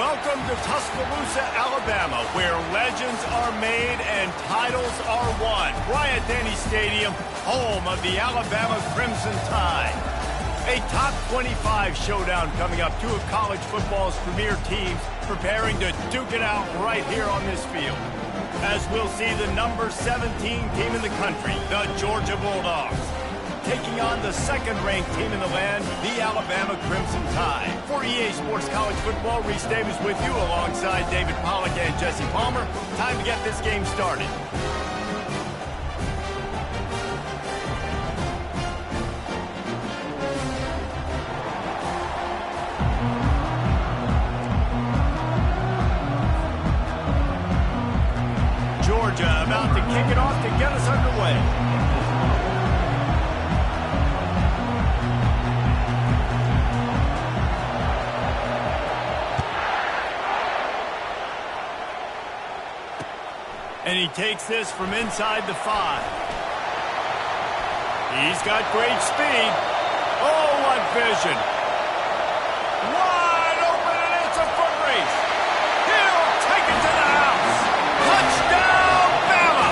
Welcome to Tuscaloosa, Alabama, where legends are made and titles are won. Bryant-Denny Stadium, home of the Alabama Crimson Tide. A top 25 showdown coming up. Two of college football's premier teams preparing to duke it out right here on this field. As we'll see the number 17 team in the country, the Georgia Bulldogs, taking on the second-ranked team in the land, the Alabama Crimson Tide. For EA Sports College Football, Reese Davis with you alongside David Pollack and Jesse Palmer. Time to get this game started. Georgia about to kick it off to get us underway. And he takes this from inside the 5. He's got great speed. Oh, what vision. Wide open, and it's a foot race. He'll take it to the house. Touchdown, Bama!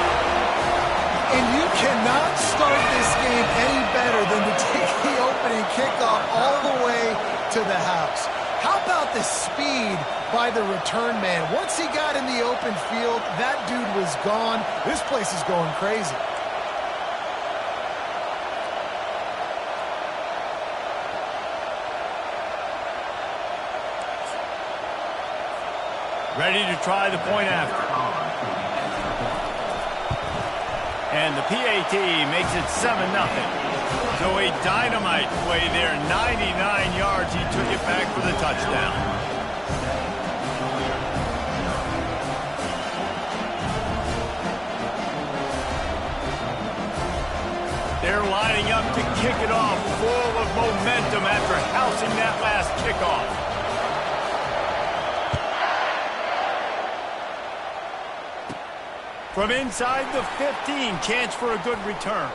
And you cannot start this game any better than to take the opening kickoff all the way to the house. How about the speed by the return man? Once he got in the open field, that dude was gone. This place is going crazy. Ready to try the point after. And the PAT makes it 7-0. So a dynamite play there, 99 yards. He took it back for the touchdown. They're lining up to kick it off, full of momentum after housing that last kickoff. From inside the 15, chance for a good return.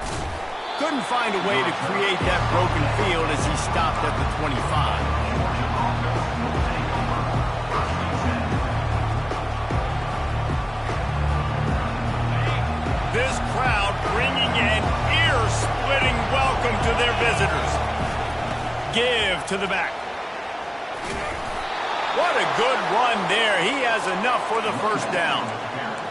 Couldn't find a way to create that broken field as he stopped at the 25. This crowd bringing an ear-splitting welcome to their visitors. Give to the back. What a good run there. He has enough for the first down.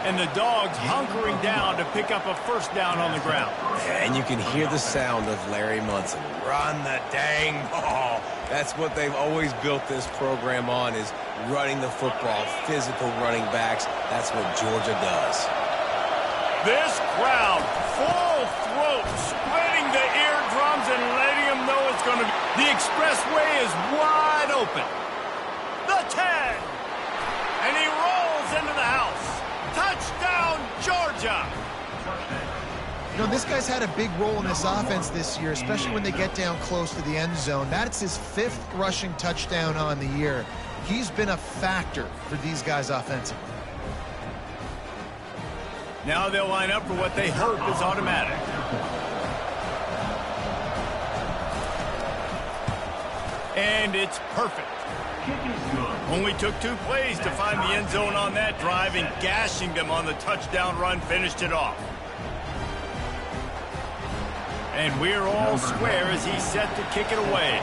And the Dogs hunkering down to pick up a first down on the ground. Yeah, and you can hear the sound of Larry Munson. Run the dang ball. That's what they've always built this program on, is running the football, physical running backs. That's what Georgia does. This crowd, full throat, spreading the eardrums and letting them know it's going to be. The expressway is wide open. The 10. And he rolls into the house. Touchdown, Georgia! You know, this guy's had a big role in this offense this year, especially when they get down close to the end zone. That's his 5th rushing touchdown on the year. He's been a factor for these guys offensively. Now they'll line up for what they hope is automatic. And it's perfect. Only took 2 plays to find the end zone on that drive, and gashing them on the touchdown run finished it off. And we're all square as he's set to kick it away.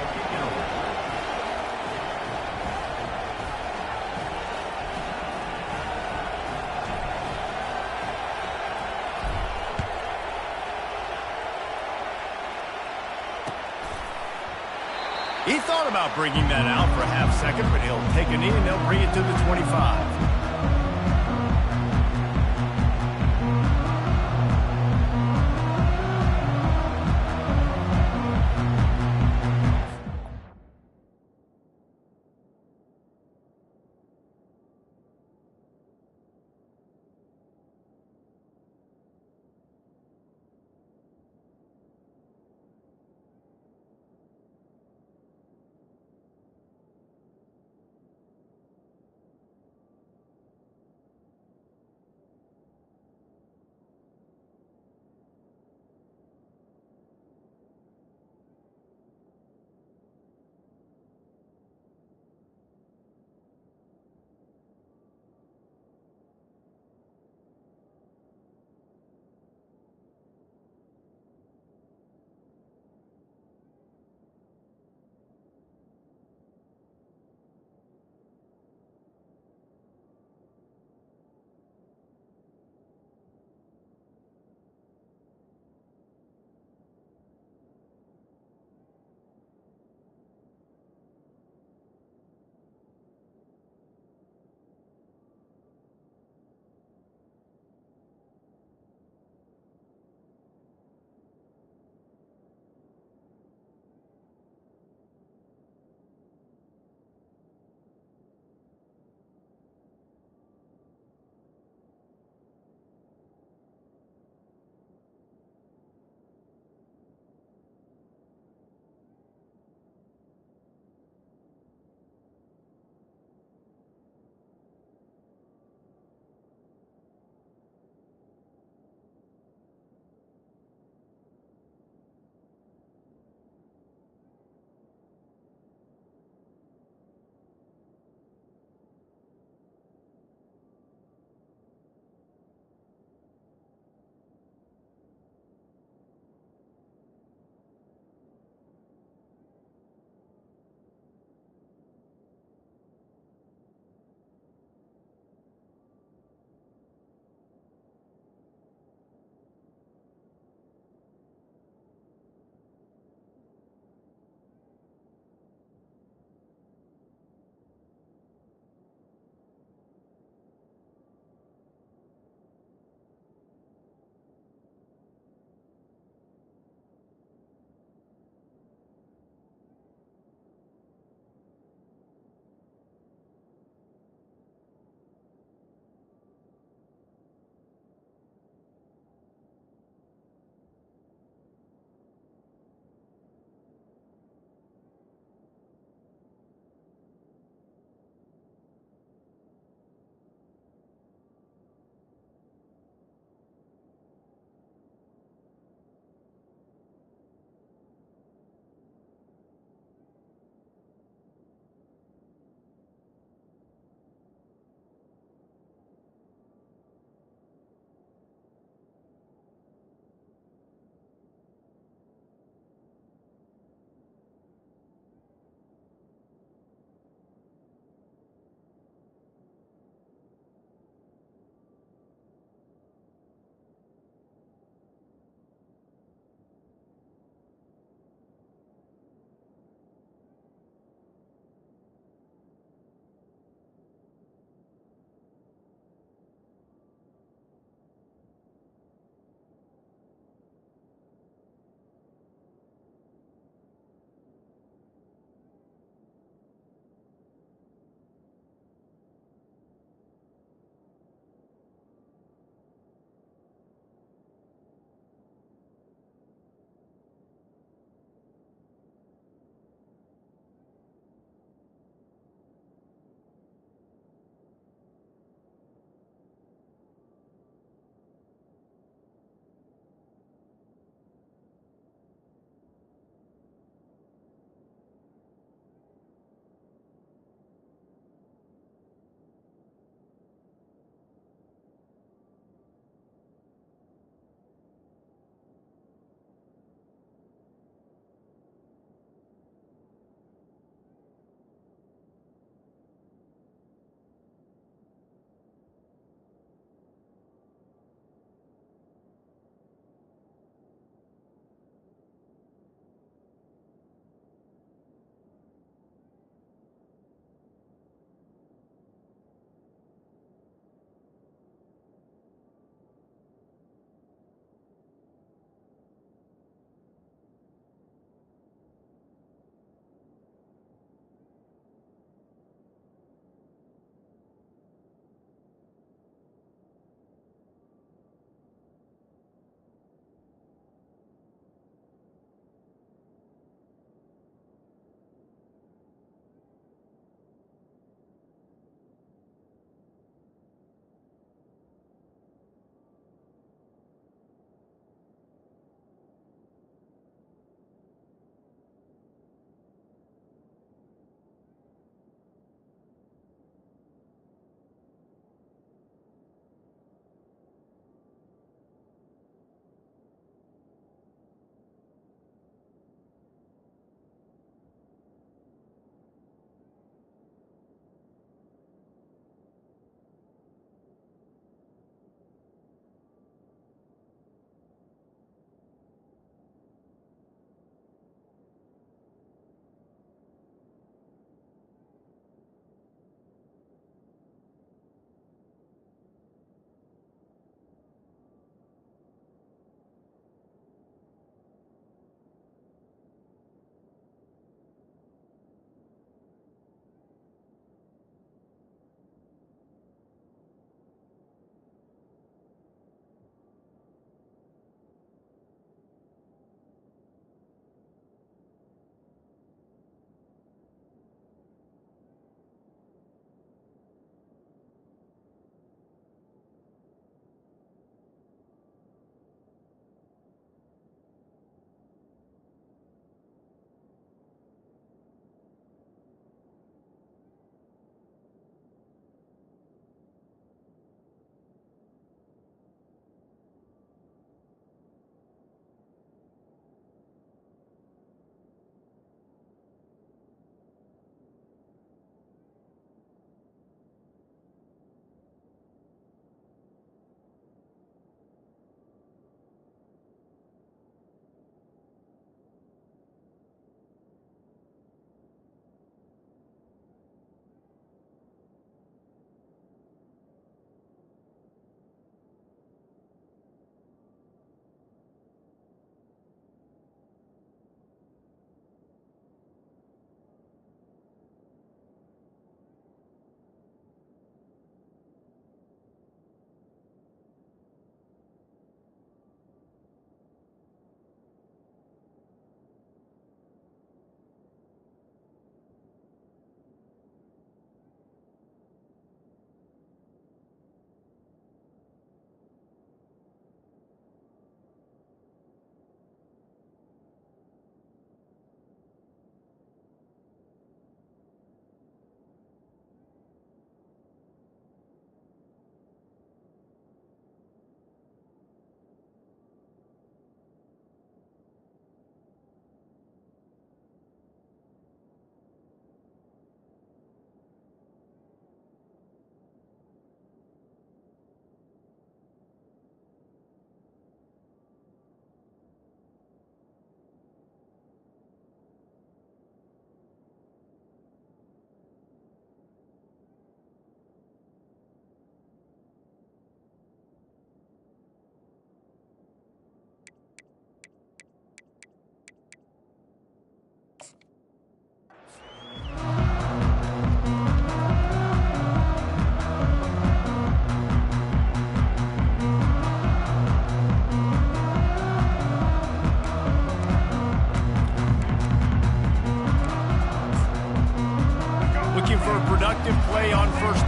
He thought about bringing that out for a half second, but he'll take a knee and they'll bring it to the 25.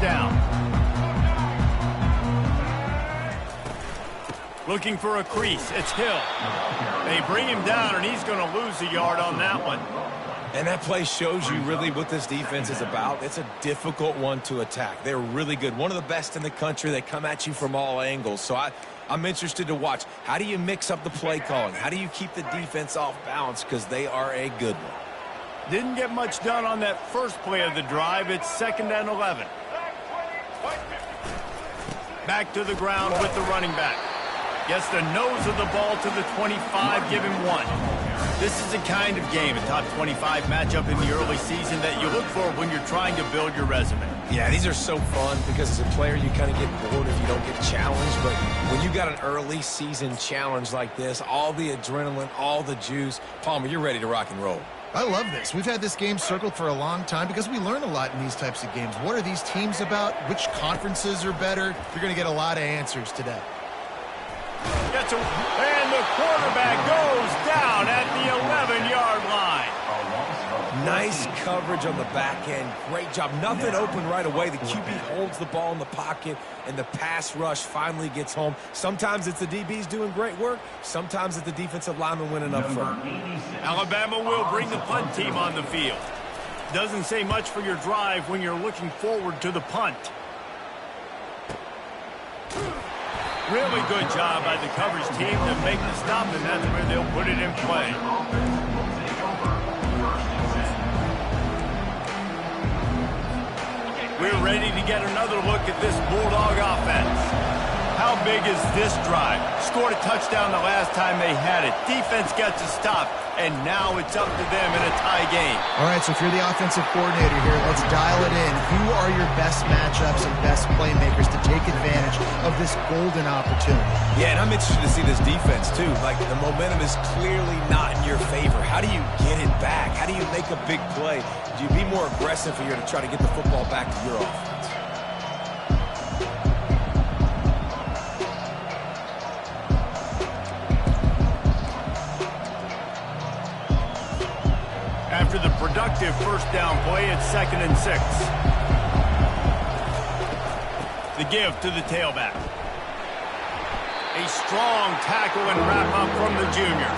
down. Looking for a crease. It's Hill. They bring him down, and he's going to lose a yard on that one. And that play shows you really what this defense is about. It's a difficult one to attack. They're really good. One of the best in the country. They come at you from all angles. So I'm interested to watch. How do you mix up the play calling? How do you keep the defense off balance? Because they are a good one. Didn't get much done on that first play of the drive. It's 2nd and 11. Back to the ground with the running back. Gets the nose of the ball to the 25, give him 1. This is the kind of game, a top 25 matchup in the early season that you look for when you're trying to build your resume. Yeah, these are so fun because as a player you kind of get bored if you don't get challenged. But when you got an early season challenge like this, all the adrenaline, all the juice, Palmer, you're ready to rock and roll. I love this. We've had this game circled for a long time because we learn a lot in these types of games. What are these teams about? Which conferences are better? You're going to get a lot of answers today. And the quarterback goes down at the 11-yard line. Nice coverage on the back end. Great job. Nothing open right away. The QB holds the ball in the pocket, and the pass rush finally gets home. Sometimes it's the DBs doing great work. Sometimes it's the defensive lineman winning up front. Alabama will bring the punt team on the field. Doesn't say much for your drive when you're looking forward to the punt. Really good job by the coverage team to make the stop, and that's where they'll put it in play. We're ready to get another look at this Bulldog offense. How big is this drive? Scored a touchdown the last time they had it. Defense gets a stop, and now it's up to them in a tie game. All right, so if you're the offensive coordinator here, let's dial it in. Who are your best matchups and best playmakers to take advantage of this golden opportunity? Yeah, and I'm interested to see this defense, too. Like, the momentum is clearly not in your favor. How do you get it back? How do you make a big play? Do you be more aggressive here to try to get the football back to your offense? After the productive first down play, it's 2nd and 6. The give to the tailback. A strong tackle and wrap up from the junior.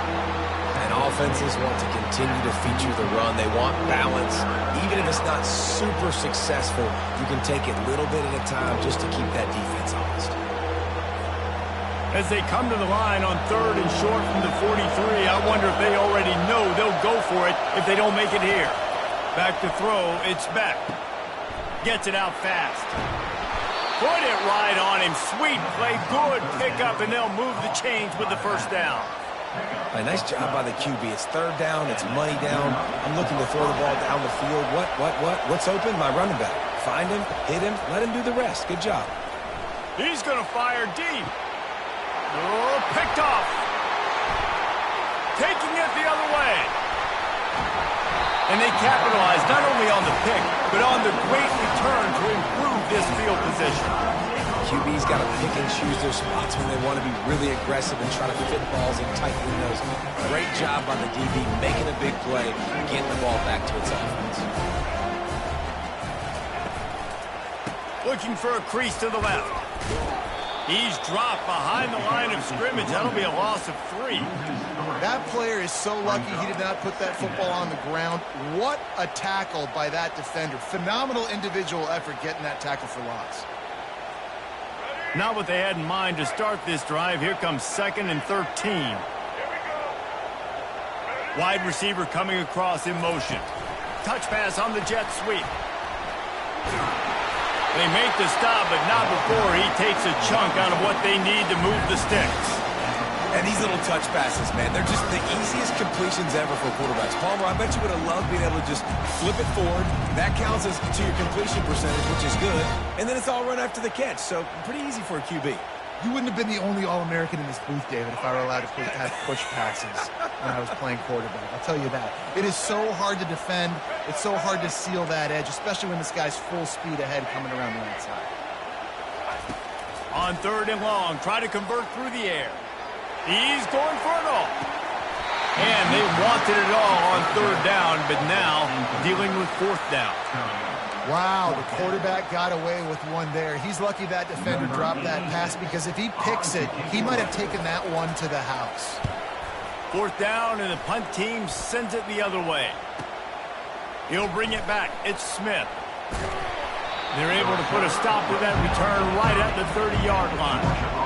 And offenses want to continue to feature the run. They want balance. Even if it's not super successful, you can take it little bit at a time just to keep that defense honest. As they come to the line on 3rd and short from the 43, I wonder if they already know they'll go for it if they don't make it here. Back to throw, it's Beck. Gets it out fast. Put it right on him. Sweet play, good pickup, and they'll move the chains with the first down. A nice job by the QB. It's 3rd down. It's money down. I'm looking to throw the ball down the field. What's open? My running back. Find him, hit him, let him do the rest. Good job. He's going to fire deep. Oh, picked off. Taking it the other way. And they capitalized not only on the pick, but on the great return to improve this field position. QB's got to pick and choose their spots when they want to be really aggressive and try to fit balls in tight windows. Great job by the DB making a big play, getting the ball back to its offense. Looking for a crease to the left. He's dropped behind the line of scrimmage. That'll be a loss of 3. That player is so lucky he did not put that football on the ground. What a tackle by that defender. Phenomenal individual effort getting that tackle for loss. Not what they had in mind to start this drive. Here comes 2nd and 13. Wide receiver coming across in motion. Touch pass on the jet sweep. They make the stop, but not before he takes a chunk out of what they need to move the sticks. And these little touch passes, man, they're just the easiest completions ever for quarterbacks. Palmer, I bet you would have loved being able to just flip it forward. That counts as to your completion percentage, which is good. And then it's all run after the catch, so pretty easy for a QB. You wouldn't have been the only All-American in this booth, David, if I were allowed to have push passes when I was playing quarterback. I'll tell you that. It is so hard to defend. It's so hard to seal that edge, especially when this guy's full speed ahead coming around the outside. On 3rd and long, try to convert through the air. He's going for it all. And they wanted it all on 3rd down, but now dealing with 4th down. Wow, the quarterback got away with one there. He's lucky that defender dropped that pass because if he picks it, he might have taken that one to the house. 4th down, and the punt team sends it the other way. He'll bring it back. It's Smith. They're able to put a stop to that return right at the 30-yard line.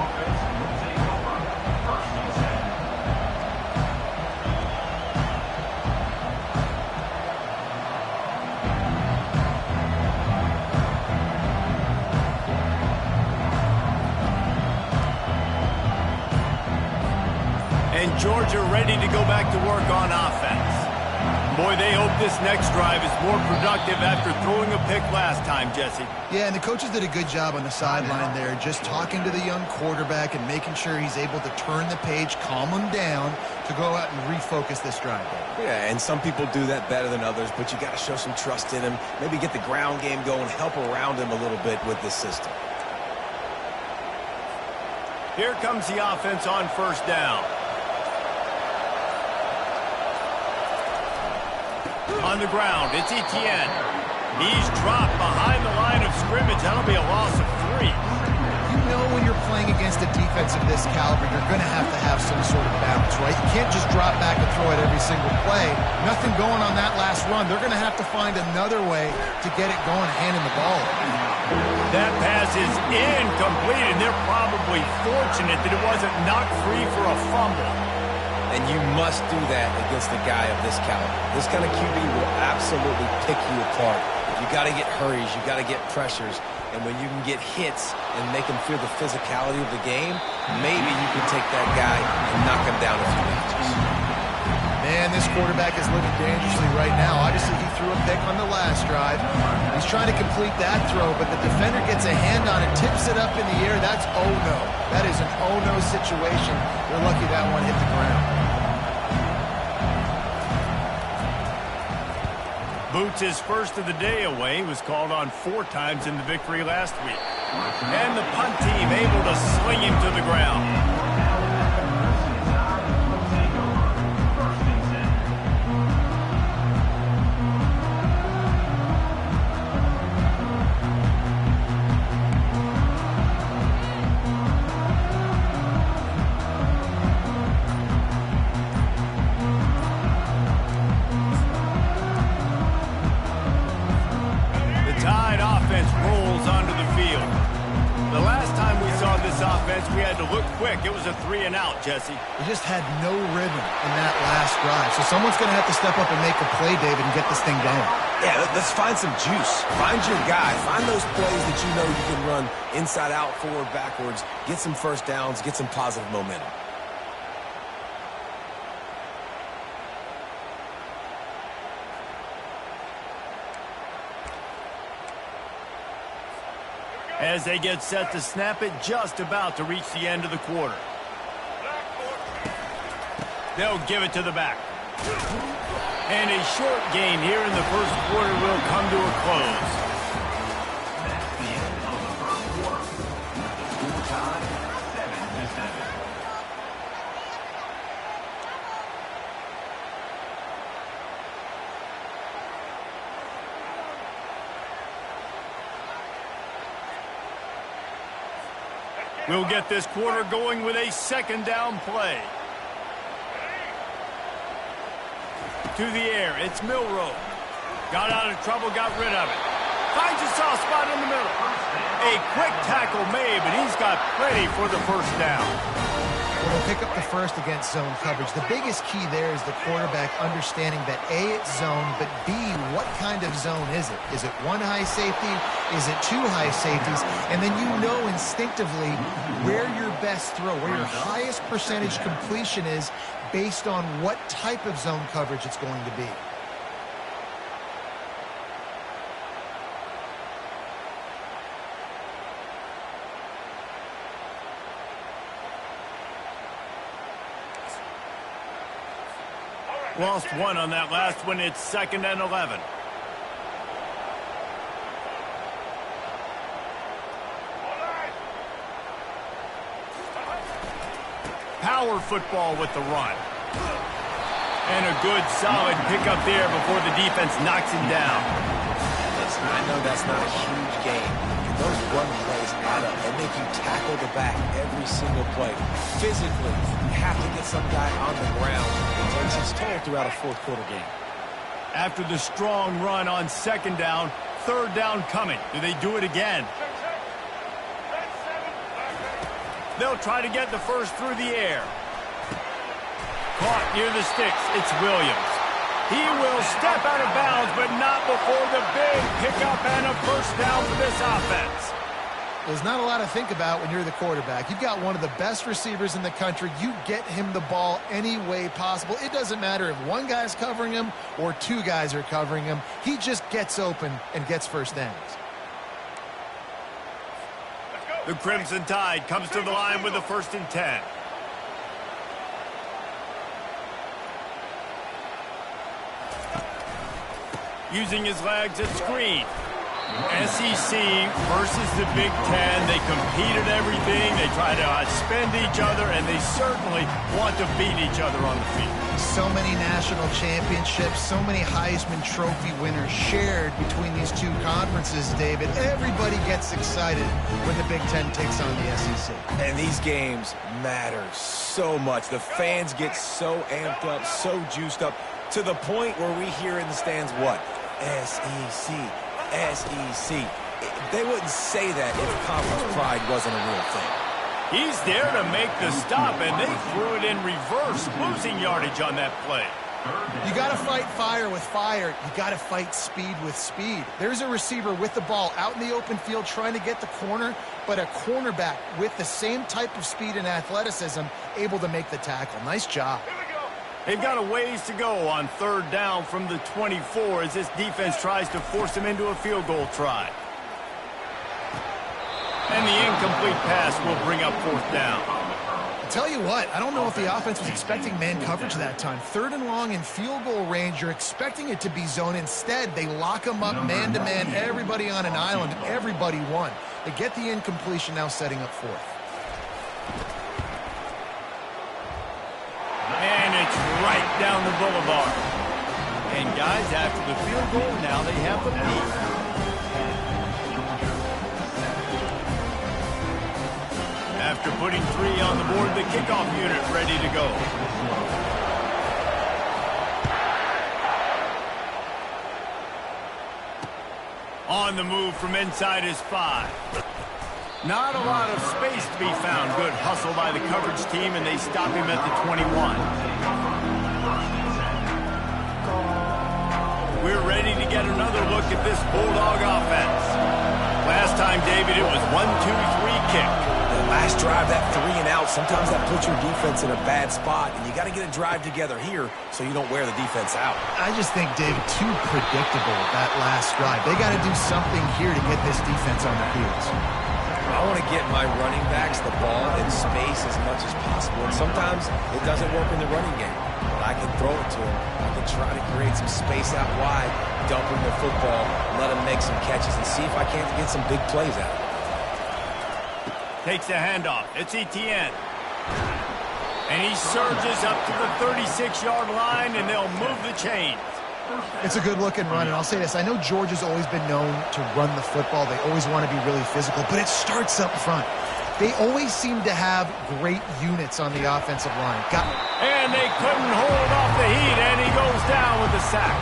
And Georgia ready to go back to work on offense. Boy, they hope this next drive is more productive after throwing a pick last time, Jesse. Yeah, and the coaches did a good job on the sideline there, just talking to the young quarterback and making sure he's able to turn the page, calm him down to go out and refocus this drive. Yeah, and some people do that better than others, but you got to show some trust in him. Maybe get the ground game going, help around him a little bit with this system. Here comes the offense on 1st down. On the ground, it's Etienne. He's dropped behind the line of scrimmage. That'll be a loss of 3. You know when you're playing against a defense of this caliber, you're going to have some sort of balance, right? You can't just drop back and throw it every single play. Nothing going on that last run. They're going to have to find another way to get it going, handing the ball. That pass is incomplete, and they're probably fortunate that it wasn't knocked free for a fumble. And you must do that against a guy of this caliber. This kind of QB will absolutely pick you apart. You got to get hurries. You got to get pressures. And when you can get hits and make him feel the physicality of the game, maybe you can take that guy and knock him down a few notches. Man, this quarterback is living dangerously right now. Obviously, he threw a pick on the last drive. He's trying to complete that throw, but the defender gets a hand on it, tips it up in the air. That's oh-no. That is an oh-no situation. They're lucky that one hit the ground. Boots' first of the day away was called on 4 times in the victory last week. And the punt team able to sling him to the ground. We had to look quick. It was a 3-and-out, Jesse. They just had no rhythm in that last drive. So someone's going to have to step up and make a play, David, and get this thing going. Yeah, let's find some juice. Find your guy. Find those plays that you know you can run inside out, forward, backwards. Get some first downs. Get some positive momentum. As they get set to snap it, just about to reach the end of the quarter. They'll give it to the back. And a short game here in the first quarter will come to a close. We'll get this quarter going with a 2nd down play. To the air, it's Milroe. Got out of trouble, got rid of it. Finds a soft spot in the middle. A quick tackle made, but he's got plenty for the 1st down. Well, they'll pick up the first against zone coverage. The biggest key there is the quarterback understanding that A, it's zone, but B, what kind of zone is it? Is it 1 high safety? Is it 2 high safeties? And then you know instinctively where your best throw, where your highest percentage completion is based on what type of zone coverage it's going to be. Lost 1 on that last one. It's 2nd and 11. Power football with the run. And a good solid pickup there before the defense knocks him down. Listen, I know that's not a huge game. And those run plays add up. They make you tackle the back every single play. Physically, you have to get some guy on the ground. It takes its toll throughout a fourth-quarter game. After the strong run on second down, third down coming. Do they do it again? They'll try to get the first through the air. Caught near the sticks. It's Williams. He will step out of bounds, but not before the big pickup and a first down for this offense. There's not a lot to think about when you're the quarterback. You've got one of the best receivers in the country. You get him the ball any way possible. It doesn't matter if one guy's covering him or two guys are covering him. He just gets open and gets first downs. The Crimson Tide comes to the line with a 1st and 10. Using his legs at screen. SEC versus the Big Ten. They compete at everything. They try to outspend each other, and they certainly want to beat each other on the field. So many national championships, so many Heisman Trophy winners shared between these two conferences, David. Everybody gets excited when the Big Ten takes on the SEC. And these games matter so much. The fans get so amped up, so juiced up, to the point where we hear in the stands what? SEC. SEC. They wouldn't say that if conference pride wasn't a real thing. He's there to make the stop, and they threw it in reverse, losing yardage on that play. You got to fight fire with fire. You got to fight speed with speed. There's a receiver with the ball out in the open field trying to get the corner, but a cornerback with the same type of speed and athleticism able to make the tackle. Nice job. They've got a ways to go on third down from the 24 as this defense tries to force them into a field goal try. And the incomplete pass will bring up 4th down. I'll tell you what, I don't know if the offense was expecting man coverage that time. 3rd and long in field goal range, you're expecting it to be zone. Instead, they lock them up man-to-man, everybody on an island, everybody won. They get the incompletion, now setting up 4th. And it's right down the boulevard. And guys, after the field goal, now they have the lead. After putting 3 on the board, the kickoff unit ready to go. On the move from inside his 5. Not a lot of space to be found. Good hustle by the coverage team, and they stop him at the 21. We're ready to get another look at this Bulldog offense. Last time, David, it was 1-2-3 kick. The last drive, that 3 and out, sometimes that puts your defense in a bad spot, and you got to get a drive together here so you don't wear the defense out. I just think, David, too predictable that last drive. They got to do something here to get this defense on their heels. I want to get my running backs the ball in space as much as possible, and sometimes it doesn't work in the running game. But I can throw it to them. I can try to create some space out wide, dump them the football, let them make some catches, and see if I can't get some big plays out of it. Takes the handoff. It's Etienne. And he surges up to the 36-yard line, and they'll move the chains. It's a good-looking run, and I'll say this. I know Georgia's always been known to run the football. They always want to be really physical, but it starts up front. They always seem to have great units on the offensive line. And they couldn't hold off the heat, and he goes down with the sack.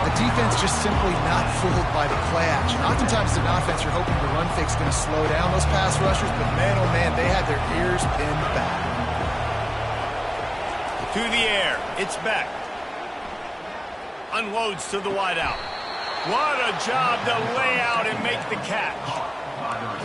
The defense just simply not fooled by the play action. Oftentimes, as an offense, you're hoping the run fake's going to slow down those pass rushers, but man, oh man, they had their ears pinned back. To the air. It's Beck. Unloads to the wideout. What a job to lay out and make the catch.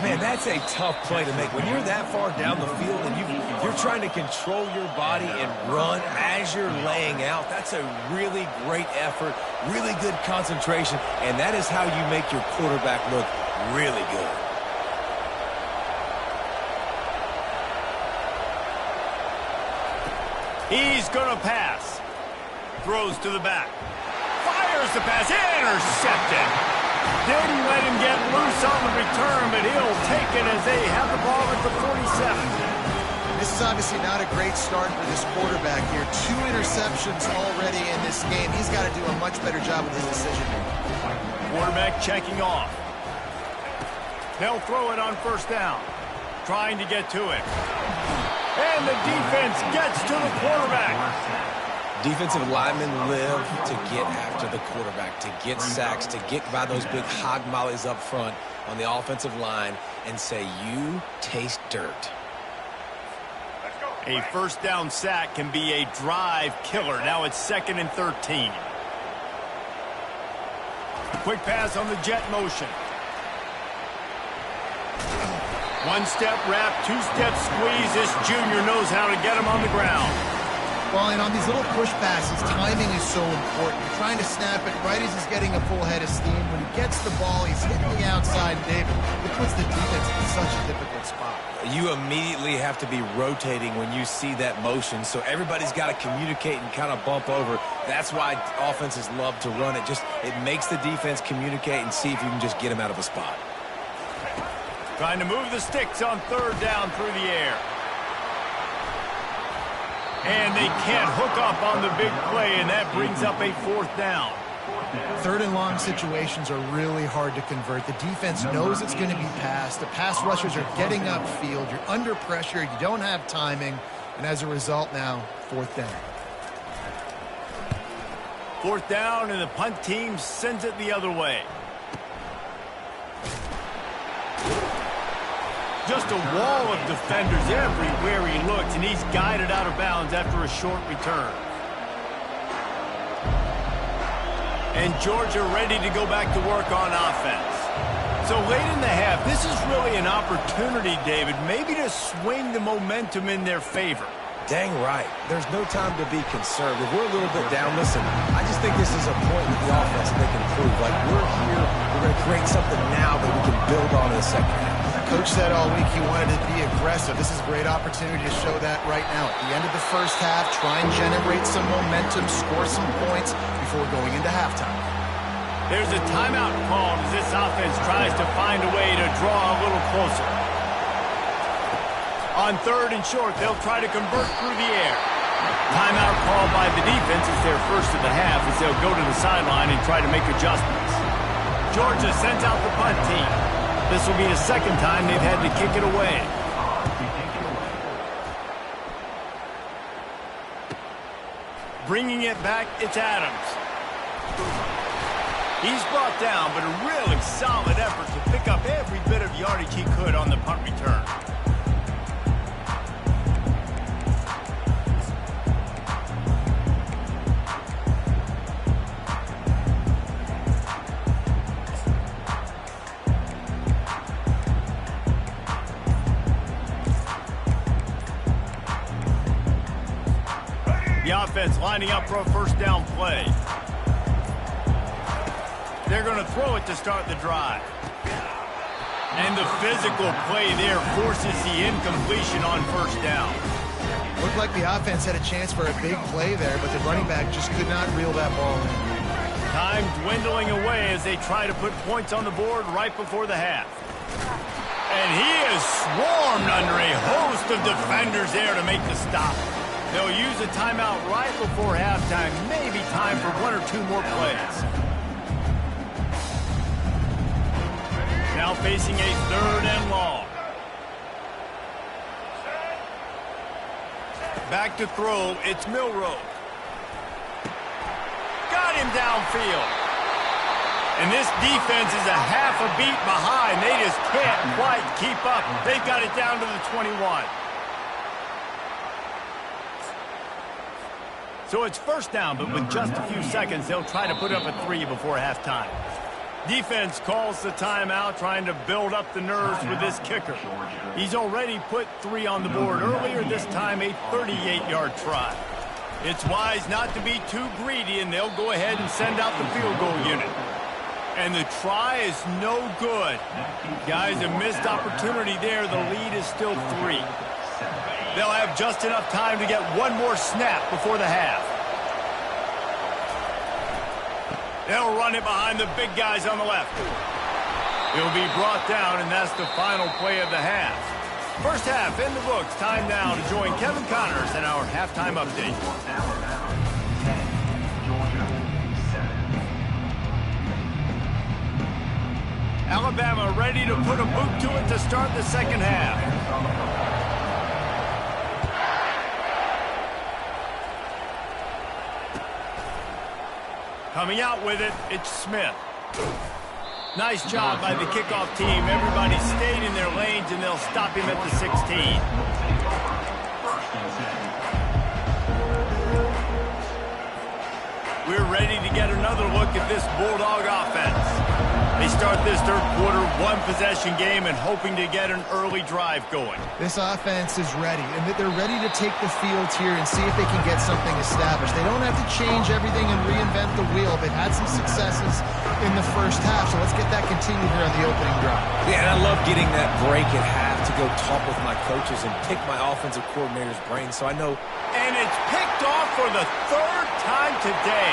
Man, that's a tough play to make. When you're that far down the field and you're trying to control your body and run as you're laying out, that's a really great effort, really good concentration, and that is how you make your quarterback look really good. He's going to pass. Throws to the back. Fires the pass. Intercepted. Didn't let him get loose on the return, but he'll take it as they have the ball at the 47. This is obviously not a great start for this quarterback here. 2 interceptions already in this game. He's got to do a much better job with his decision making. Quarterback checking off. They'll throw it on first down. Trying to get to it. And the defense gets to the quarterback. Defensive linemen live to get after the quarterback, to get sacks, to get by those big hog mollies up front on the offensive line and say, you taste dirt. A first down sack can be a drive killer. Now it's 2nd and 13. Quick pass on the jet motion. One-step wrap, two-step squeeze. This junior knows how to get him on the ground. Well, and on these little push passes, timing is so important. You're trying to snap it right as he's getting a full head of steam. When he gets the ball, he's hitting the outside, David. It puts the defense in such a difficult spot. You immediately have to be rotating when you see that motion, so everybody's got to communicate and kind of bump over. That's why offenses love to run it. It makes the defense communicate and see if you can just get him out of a spot. Trying to move the sticks on 3rd down through the air. And they can't hook up on the big play, and that brings up a 4th down. 3rd and long situations are really hard to convert. The defense knows it's going to be passed. The pass rushers are getting upfield. You're under pressure. You don't have timing. And as a result now, 4th down. 4th down, and the punt team sends it the other way. Just a wall of defenders everywhere he looks, and he's guided out of bounds after a short return. And Georgia ready to go back to work on offense. So late in the half, this is really an opportunity, David, maybe to swing the momentum in their favor. Dang right. There's no time to be conservative. We're a little bit down. Listen, I just think this is a point with the offense that they can prove. Like, we're here, we're going to create something now that we can build on in the second half. Coach said all week he wanted to be aggressive. This is a great opportunity to show that right now. At the end of the first half, try and generate some momentum, score some points before going into halftime. There's a timeout called as this offense tries to find a way to draw a little closer. On 3rd and short, they'll try to convert through the air. Timeout called by the defense is their first of the half as they'll go to the sideline and try to make adjustments. Georgia sends out the punt team. This will be the 2nd time they've had to kick it away. Bringing it back, it's Adams. He's brought down, but a really solid effort to pick up every bit of yardage he could on the punt return. The offense lining up for a first down play. They're going to throw it to start the drive. And the physical play there forces the incompletion on first down. Looked like the offense had a chance for a big play there, but the running back just could not reel that ball in. Time dwindling away as they try to put points on the board right before the half. And he is swarmed under a host of defenders there to make the stop. They'll use a timeout right before halftime. Maybe time for 1 or 2 more plays. Now facing a 3rd and long. Back to throw, it's Milroe. Got him downfield. And this defense is a half a beat behind. They just can't quite keep up. They've got it down to the 21. So it's first down, but with just a few seconds, they'll try to put up a 3 before halftime. Defense calls the timeout, trying to build up the nerves with this kicker. He's already put 3 on the board earlier, this time a 38-yard try. It's wise not to be too greedy, and they'll go ahead and send out the field goal unit. And the try is no good. Guys, a missed opportunity there. The lead is still 3. They'll have just enough time to get one more snap before the half. They'll run it behind the big guys on the left. He'll be brought down, and that's the final play of the half. First half in the books. Time now to join Kevin Connors in our halftime update. Alabama ready to put a boot to it to start the second half. Coming out with it, it's Smith. Nice job by the kickoff team. Everybody stayed in their lanes, and they'll stop him at the 16. We're ready to get another look at this Bulldog offense. They start this third quarter one-possession game and hoping to get an early drive going. This offense is ready, and they're ready to take the field here and see if they can get something established. They don't have to change everything and reinvent the wheel. They've had some successes in the first half, so let's get that continued here on the opening drive. Yeah, and I love getting that break at half to go talk with my coaches and pick my offensive coordinator's brain so I know. And it's picked off for the third time today.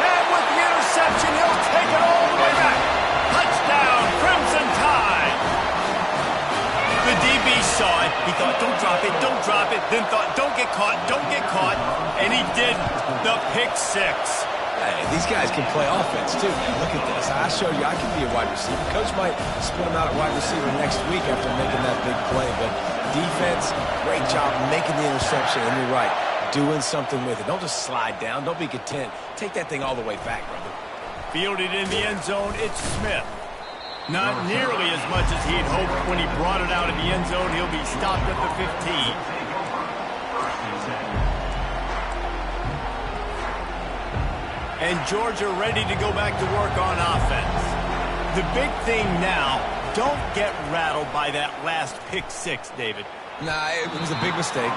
And with the interception, he'll take it all the way back. Touchdown, Crimson Tide. The DB saw it. He thought, don't drop it, don't drop it. Then thought, don't get caught, don't get caught. And he didn't. The pick six. Hey, these guys can play offense too, man. Look at this. I showed you I can be a wide receiver. Coach might split him out at wide receiver next week after making that big play. But defense, great job making the interception. And you're right, doing something with it. Don't just slide down. Don't be content. Take that thing all the way back, brother. Fielded in the end zone, it's Smith. Not nearly as much as he'd hoped when he brought it out of the end zone. He'll be stopped at the 15. And Georgia ready to go back to work on offense. The big thing now, don't get rattled by that last pick six, David. Nah, it was a big mistake.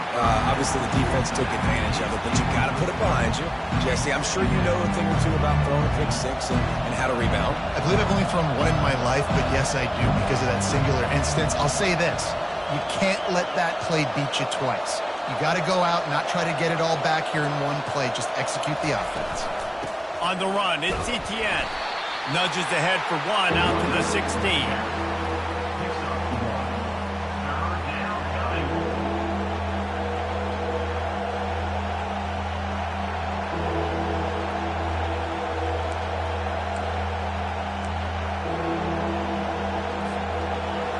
Obviously, the defense took advantage of it, but you got to put it behind you. Jesse, I'm sure you know a thing or two about throwing a pick six and how to rebound. I believe I've only thrown one in my life, but yes, I do because of that singular instance. I'll say this. You can't let that play beat you twice. You got to go out and not try to get it all back here in one play. Just execute the offense. On the run, it's Etienne. Nudges ahead for one out to the 16.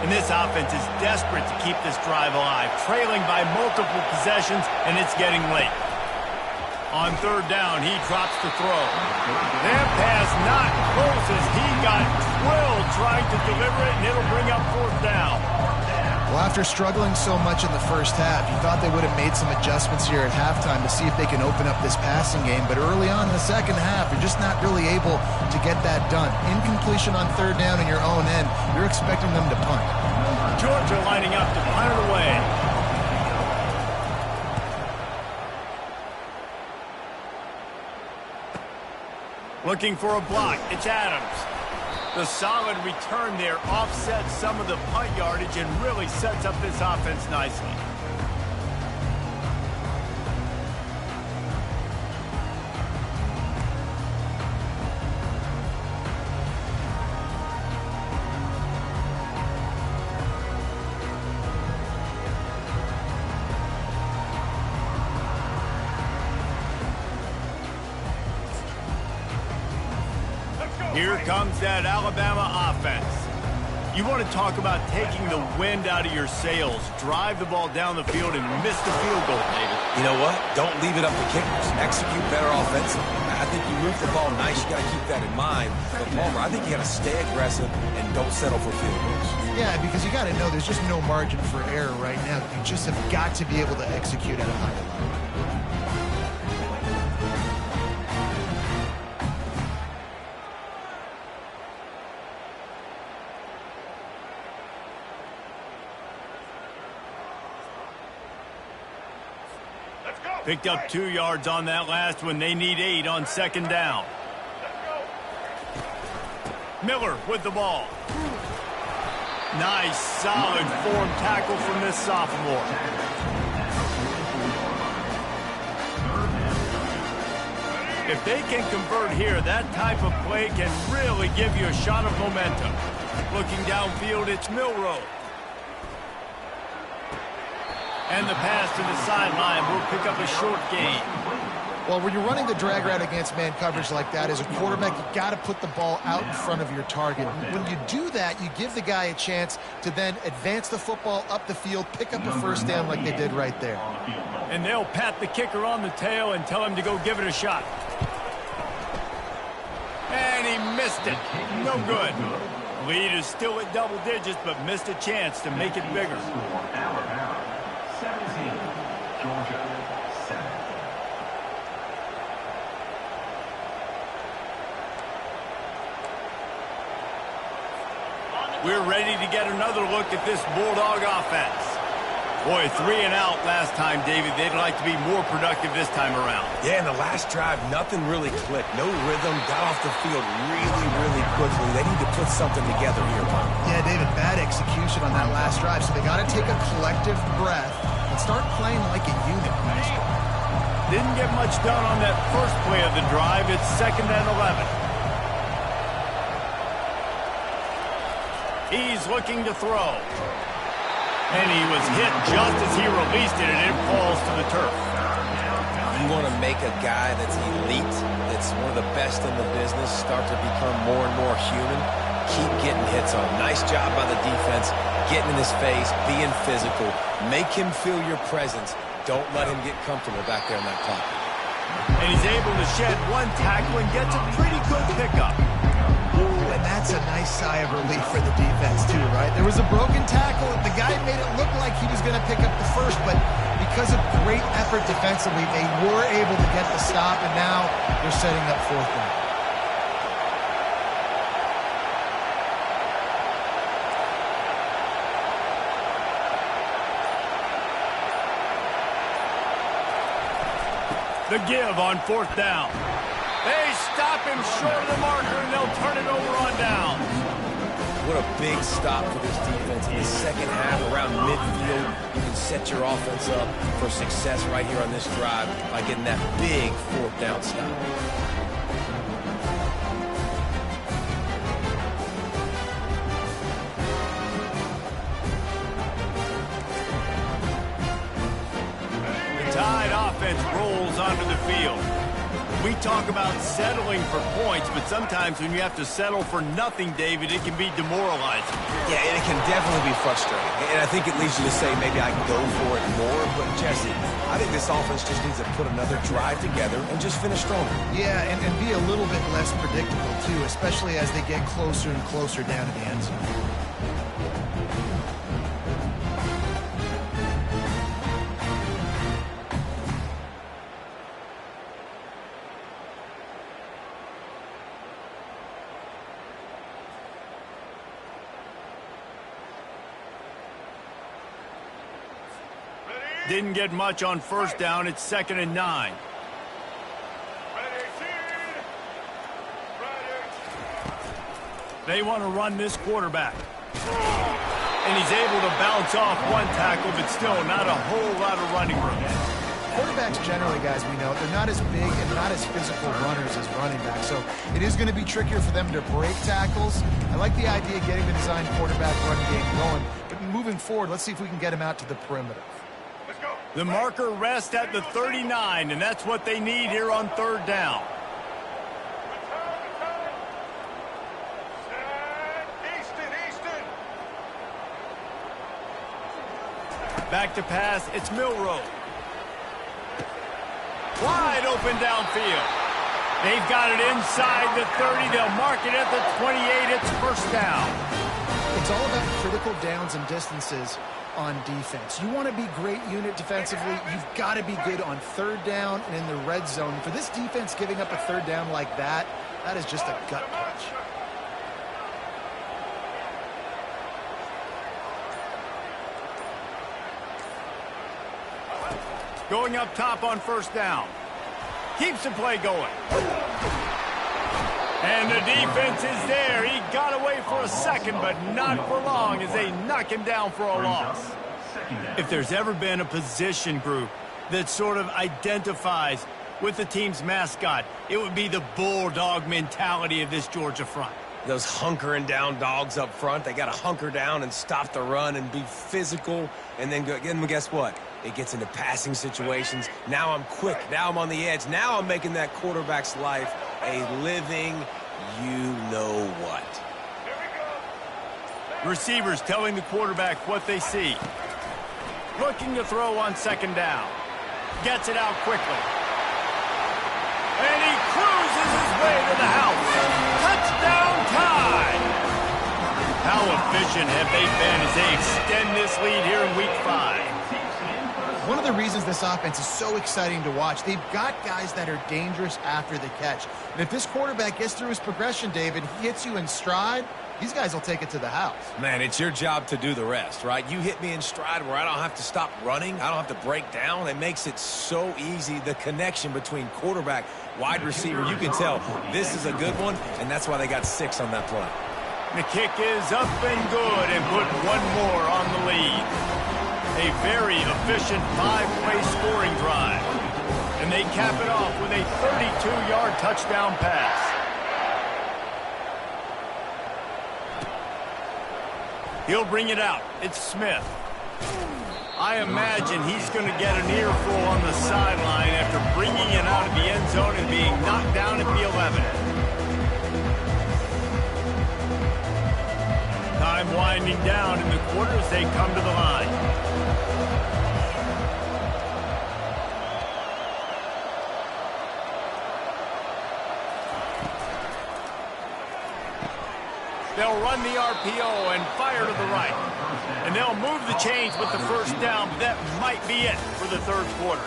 And this offense is desperate to keep this drive alive, trailing by multiple possessions, and it's getting late. On third down, he drops the throw. That pass not close as he got drilled trying to deliver it, and it'll bring up fourth down. Well, after struggling so much in the first half, you thought they would have made some adjustments here at halftime to see if they can open up this passing game. But early on in the second half, you're just not really able to get that done. Incompletion on third down in your own end, you're expecting them to punt. Georgia lining up to punt it away. Looking for a block. It's Adams. The solid return there offsets some of the punt yardage and really sets up this offense nicely. Here comes that Alabama offense. You want to talk about taking the wind out of your sails. Drive the ball down the field and miss the field goal, David. You know what? Don't leave it up to kickers. Execute better offensively. I think you move the ball nice. You got to keep that in mind. But Palmer, I think you got to stay aggressive and don't settle for field goals. Yeah, because you got to know there's just no margin for error right now. You just have got to be able to execute at a higher level. Picked up 2 yards on that last one. They need 8 on second down. Miller with the ball. Nice, solid form tackle from this sophomore. If they can convert here, that type of play can really give you a shot of momentum. Looking downfield, it's Milroe. And the pass to the sideline will pick up a short gain. Well, when you're running the drag route against man coverage like that, as a quarterback, you got to put the ball out in front of your target. When you do that, you give the guy a chance to then advance the football up the field, pick up a first down like they did right there. And they'll pat the kicker on the tail and tell him to go give it a shot. And he missed it. No good. Lead is still at double digits, but missed a chance to make it bigger. Alabama 17, Georgia 7. We're ready to get another look at this Bulldog offense. Boy, 3 and out last time, David. They'd like to be more productive this time around. Yeah, in the last drive, nothing really clicked. No rhythm, got off the field really quickly. They need to put something together here, Mike. Yeah, David, bad execution on that last drive, so they got to take a collective breath and start playing like a unit. Didn't get much done on that first play of the drive. It's 2nd and 11. He's looking to throw. And he was hit just as he released it, and it falls to the turf. You want to make a guy that's elite, that's one of the best in the business, start to become more and more human, keep getting hits on. Nice job by the defense, getting in his face, being physical. Make him feel your presence. Don't let him get comfortable back there in that pocket. And he's able to shed one tackle and gets a pretty good pickup. And that's a nice sigh of relief for the defense, too, right? There was a broken tackle. The guy made it look like he was going to pick up the first, but because of great effort defensively, they were able to get the stop, and now they're setting up 4th down. The give on 4th down. They stop him short of the marker, and they'll turn it over on down. What a big stop for this defense. In the second half, around midfield, you can set your offense up for success right here on this drive by getting that big 4th down stop. The Tide offense rolls onto the field. We talk about settling for points, but sometimes when you have to settle for nothing, David, it can be demoralizing. Yeah, and it can definitely be frustrating. And I think it leads you to say maybe I can go for it more. But, Jesse, I think this offense just needs to put another drive together and just finish stronger. Yeah, and be a little bit less predictable, too, especially as they get closer and closer down to the end zone. Didn't get much on 1st down. It's 2nd and 9. They want to run this quarterback. And he's able to bounce off one tackle, but still not a whole lot of running room. Quarterbacks generally, guys, we know, they're not as big and not as physical runners as running backs, so it is going to be trickier for them to break tackles. I like the idea of getting the design quarterback run game going, but moving forward, let's see if we can get him out to the perimeter. The marker rests at the 39, and that's what they need here on 3rd down. Back to pass, it's Milroe. Wide open downfield. They've got it inside the 30. They'll mark it at the 28. It's 1st down. It's all about critical downs and distances on defense. You want to be great unit defensively, you've got to be good on 3rd down and in the red zone. For this defense giving up a 3rd down like that, that is just a gut punch. Going up top on 1st down. Keeps the play going. And the defense is there. He got away for a second, but not for long as they knock him down for a loss. If there's ever been a position group that sort of identifies with the team's mascot, it would be the Bulldog mentality of this Georgia front. Those hunkering down dogs up front, they got to hunker down and stop the run and be physical. And then guess what? It gets into passing situations. Now I'm quick. Now I'm on the edge. Now I'm making that quarterback's life a living you-know-what. Receivers telling the quarterback what they see. Looking to throw on second down. Gets it out quickly. And he cruises his way to the house. Touchdown tie! How efficient have they been as they extend this lead here in Week 5? One of the reasons this offense is so exciting to watch, they've got guys that are dangerous after the catch. And if this quarterback gets through his progression, David, he hits you in stride, these guys will take it to the house. Man, it's your job to do the rest, right? You hit me in stride where I don't have to stop running. I don't have to break down. It makes it so easy. The connection between quarterback, wide receiver, you can tell this is a good one, and that's why they got 6 on that play. The kick is up and good and put one more on the lead. A very efficient 5-play scoring drive. And they cap it off with a 32-yard touchdown pass. He'll bring it out. It's Smith. I imagine he's going to get an earful on the sideline after bringing it out of the end zone and being knocked down at the 11. Time winding down in the quarter as they come to the line. They'll run the RPO and fire to the right. And they'll move the chains with the first down, but that might be it for the third quarter.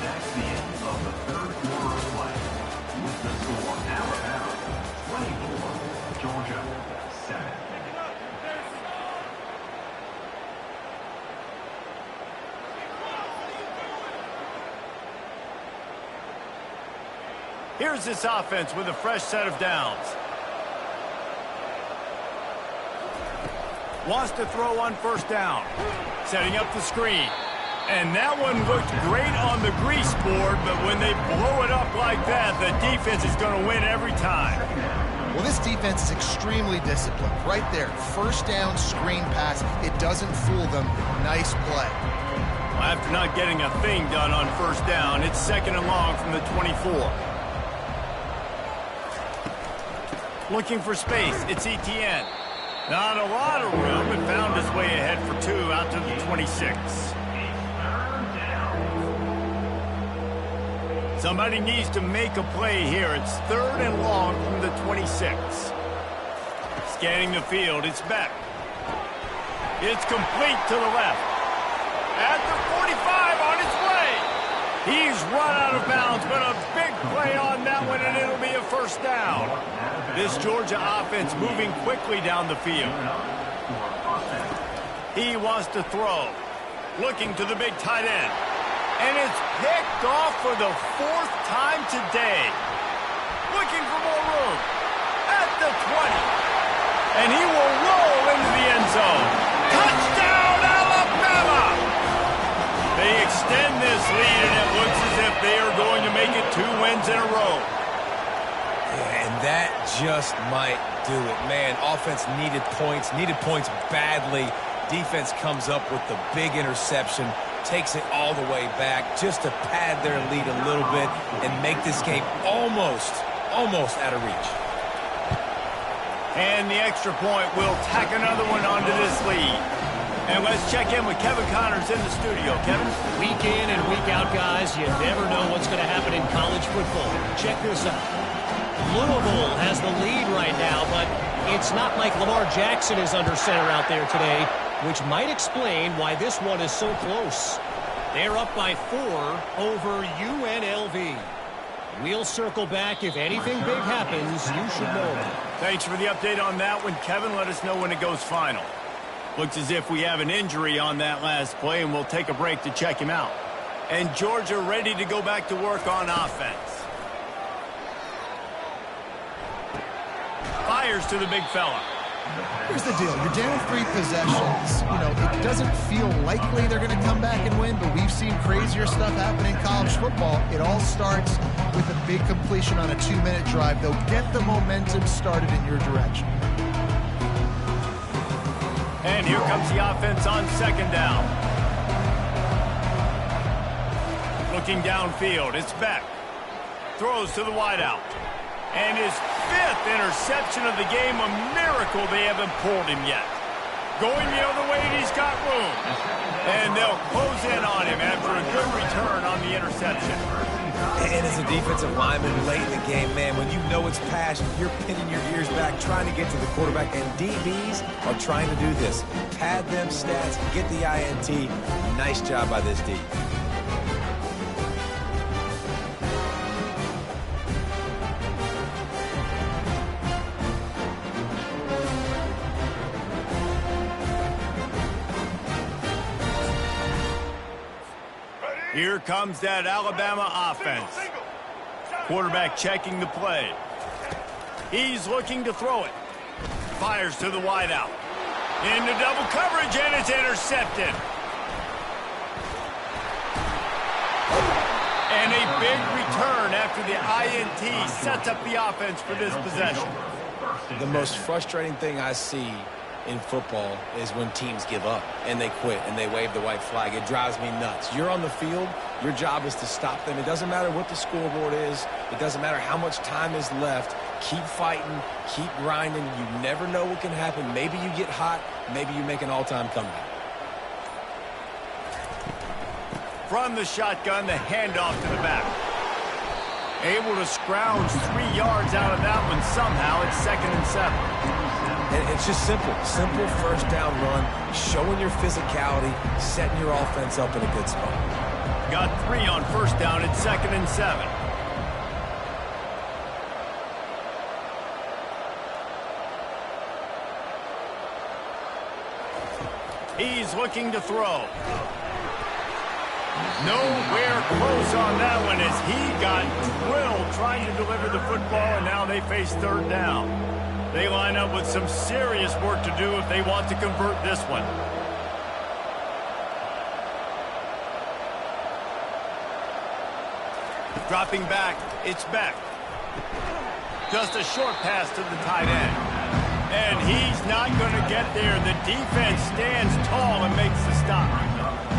That's the end of the third quarter of play. With the score, Alabama 24, Georgia 7. Here's this offense with a fresh set of downs. Wants to throw on first down. Setting up the screen. And that one looked great on the grease board, but when they blow it up like that, the defense is going to win every time. Well, this defense is extremely disciplined. Right there, first down screen pass. It doesn't fool them. Nice play. Well, after not getting a thing done on first down, it's second and long from the 24. Looking for space. It's Etienne. Not a lot of room, but found his way ahead for 2 out to the 26. Somebody needs to make a play here. It's third and long from the 26. Scanning the field, it's Beck. It's complete to the left. At the 45 on its way. He's run out of bounds, but a big play on that one, and it'll be a first down. This Georgia offense moving quickly down the field. He wants to throw. Looking to the big tight end. And it's picked off for the 4th time today. Looking for more room. At the 20. And he will roll into the end zone. Touchdown, Alabama! They extend this lead, and it looks as if they are going to make it 2 wins in a row. And that just might do it. Man, offense needed points badly. Defense comes up with the big interception, takes it all the way back just to pad their lead a little bit and make this game almost out of reach. And the extra point will tack another one onto this lead. And let's check in with Kevin Connors in the studio. Kevin? Week in and week out, guys, you never know what's going to happen in college football. Check this out. Louisville has the lead right now, but it's not like Lamar Jackson is under center out there today, which might explain why this one is so close. They're up by 4 over UNLV. We'll circle back. If anything big happens, you should know. Thanks for the update on that one, Kevin. Let us know when it goes final. Looks as if we have an injury on that last play, and we'll take a break to check him out. And Georgia ready to go back to work on offense. Fires to the big fella. Here's the deal. You're down 3 possessions. You know, it doesn't feel likely they're going to come back and win, but we've seen crazier stuff happen in college football. It all starts with a big completion on a 2-minute drive. They'll get the momentum started in your direction. And here comes the offense on second down. Looking downfield, it's Beck. Throws to the wideout. And his 5th interception of the game, a miracle they haven't pulled him yet. Going the other way, and he's got room. And they'll close in on him after a good return on the interception. And as a defensive lineman late in the game, man, when you know it's passion, you're pinning your ears back, trying to get to the quarterback, and DBs are trying to do this. Pad them stats, get the INT. Nice job by this D. Here comes that Alabama offense. Quarterback checking the play. He's looking to throw it. Fires to the wideout. Into double coverage, and it's intercepted. And a big return after the INT sets up the offense for this possession. The most frustrating thing I see in football is when teams give up and they quit and they wave the white flag. It drives me nuts. You're on the field. Your job is to stop them. It doesn't matter what the scoreboard is. It doesn't matter how much time is left. Keep fighting. Keep grinding. You never know what can happen. Maybe you get hot. Maybe you make an all-time comeback. From the shotgun, the handoff to the back. Able to scrounge 3 yards out of that one somehow. It's 2nd and 7. And it's just simple first down run, showing your physicality, setting your offense up in a good spot. Got 3 on first down. It's 2nd and 7. He's looking to throw. Nowhere close on that one as he got drilled trying to deliver the football, and now they face 3rd down. They line up with some serious work to do if they want to convert this one. Dropping back, it's Beck. Just a short pass to the tight end. And he's not going to get there. The defense stands tall and makes the stop.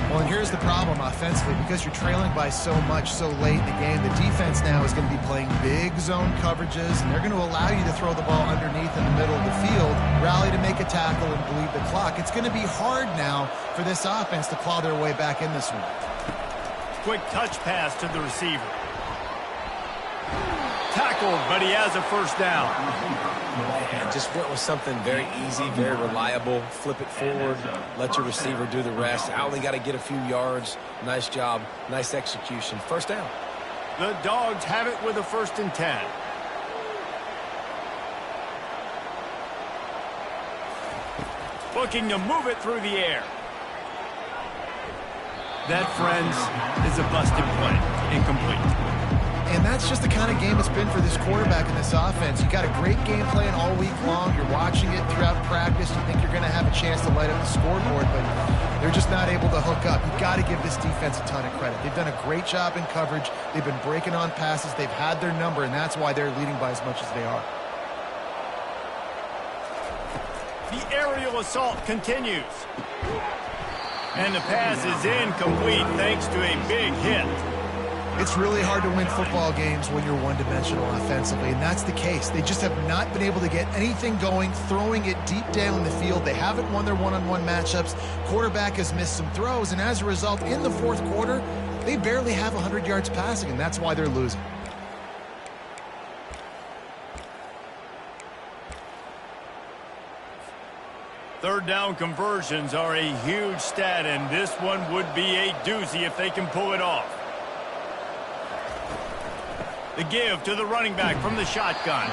Well, and here's the problem offensively. Because you're trailing by so much so late in the game, the defense now is going to be playing big zone coverages, and they're going to allow you to throw the ball underneath in the middle of the field, rally to make a tackle, and bleed the clock. It's going to be hard now for this offense to claw their way back in this one. Quick touch pass to the receiver. Tackled, but he has a first down. And just went with something very easy, very reliable. Flip it forward, let your receiver do the rest. I only got to get a few yards. Nice job, nice execution. First down. The Dogs have it with a 1st and 10. Looking to move it through the air. That, friends, is a busted play. Incomplete. And that's just the kind of game it's been for this quarterback in this offense. You got a great game plan all week long. You're watching it throughout practice. You think you're going to have a chance to light up the scoreboard, but they're just not able to hook up. You've got to give this defense a ton of credit. They've done a great job in coverage. They've been breaking on passes. They've had their number, and that's why they're leading by as much as they are. The aerial assault continues. And the pass is incomplete thanks to a big hit. It's really hard to win football games when you're one-dimensional offensively, and that's the case. They just have not been able to get anything going, throwing it deep down the field. They haven't won their one-on-one matchups. Quarterback has missed some throws, and as a result, in the 4th quarter, they barely have 100 yards passing, and that's why they're losing. Third down conversions are a huge stat, and this one would be a doozy if they can pull it off. The give to the running back from the shotgun.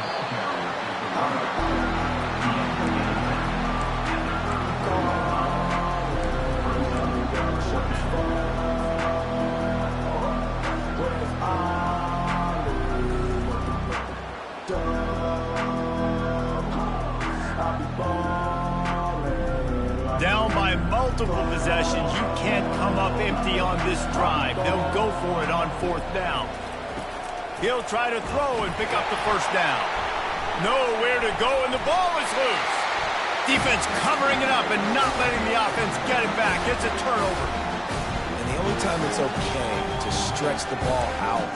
Down by multiple possessions, you can't come up empty on this drive. They'll go for it on 4th down. He'll try to throw and pick up the first down. Nowhere to go, and the ball is loose. Defense covering it up and not letting the offense get it back. It's a turnover. And the only time it's okay to stretch the ball out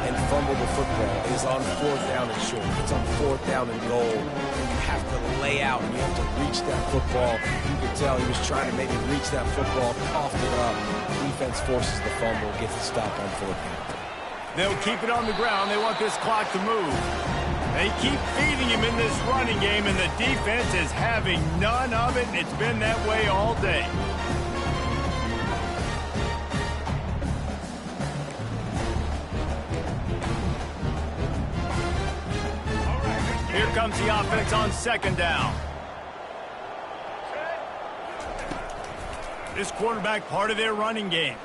and fumble the football is on 4th down and short. It's on 4th down and goal. And you have to lay out and you have to reach that football. You could tell he was trying to maybe reach that football, coughed it up. Defense forces the fumble, gets a stop on 4th down. They'll keep it on the ground. They want this clock to move. They keep feeding him in this running game, and the defense is having none of it. It's been that way all day. Here comes the offense on 2nd down. This quarterback part of their running game.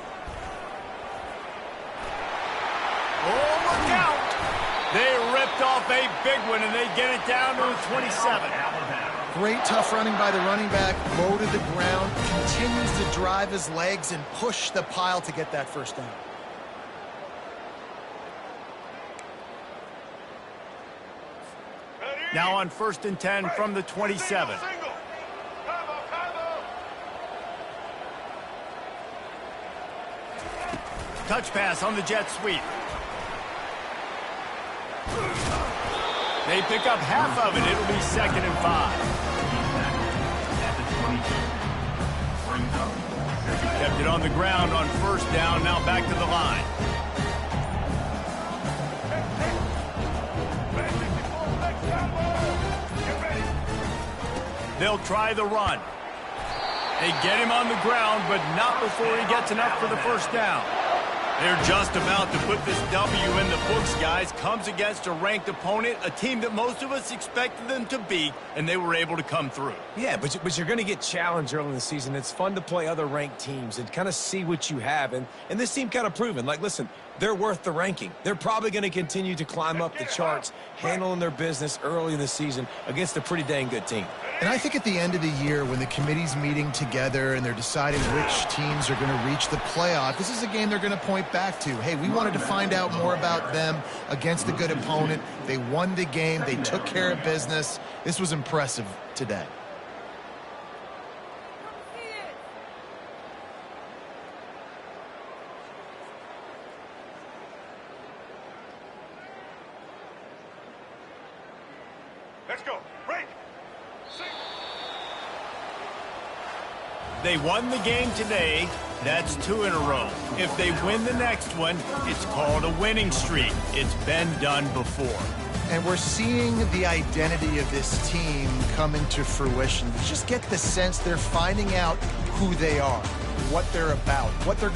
Oh, look out! They ripped off a big one, and they get it down to the 27. Great tough running by the running back, low to the ground, continues to drive his legs and push the pile to get that 1st down. Now on 1st and 10 from the 27. Touch pass on the jet sweep. They pick up half of it. It'll be 2nd and 5. Kept it on the ground on 1st down. Now back to the line. They'll try the run. They get him on the ground, but not before he gets enough for the 1st down. They're just about to put this W in the books, guys. Comes against a ranked opponent, a team that most of us expected them to beat, and they were able to come through. Yeah, but you're going to get challenged early in the season. It's fun to play other ranked teams and kind of see what you have. And this team kind of proven, like, listen, they're worth the ranking. They're probably going to continue to climb up the charts, handling their business early in the season against a pretty dang good team. And I think at the end of the year, when the committee's meeting together and they're deciding which teams are going to reach the playoff, this is a game they're going to point back to. Hey, we wanted to find out more about them against a good opponent. They won the game. They took care of business. This was impressive today. Let's go. Break. They won the game today. That's 2 in a row. If they win the next one, it's called a winning streak. It's been done before. And we're seeing the identity of this team come into fruition. You just get the sense they're finding out who they are, what they're about, what they're